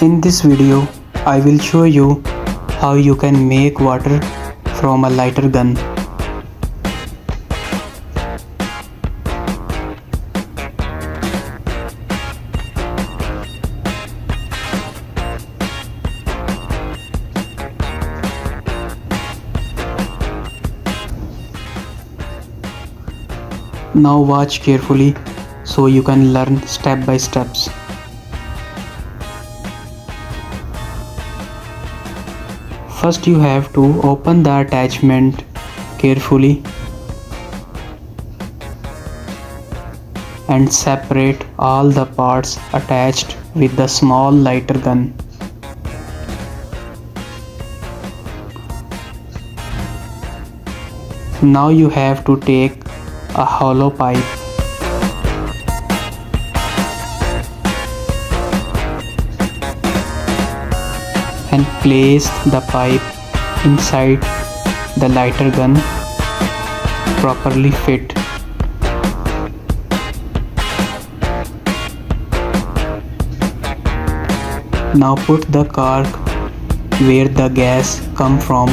In this video, I will show you how you can make water from a lighter gun. Now watch carefully so you can learn step by steps. First you have to open the attachment carefully and separate all the parts attached with the small lighter gun. Now you have to take a hollow pipe and place the pipe inside the lighter gun properly fit. Now put the cork where the gas comes from.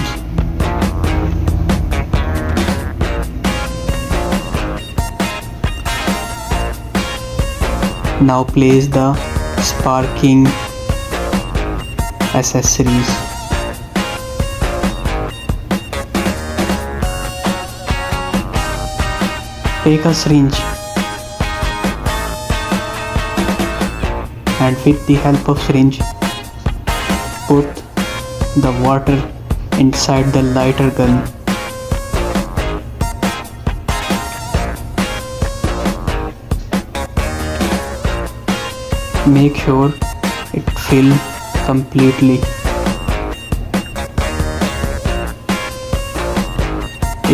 Now place the sparking accessories. Take a syringe and with the help of syringe put the water inside the lighter gun. Make sure it fills completely.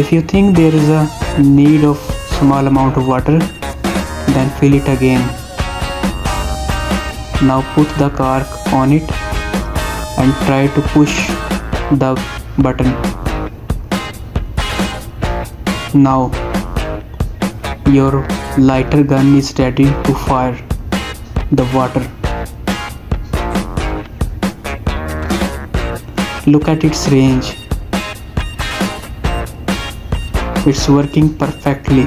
If you think there is a need of small amount of water, then fill it again. Now put the cork on it and try to push the button. Now your lighter gun is ready to fire the water. Look at its range. It's working perfectly.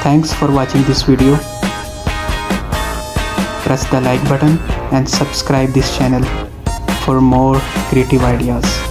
Thanks for watching this video. Press the like button and subscribe this channel for more creative ideas.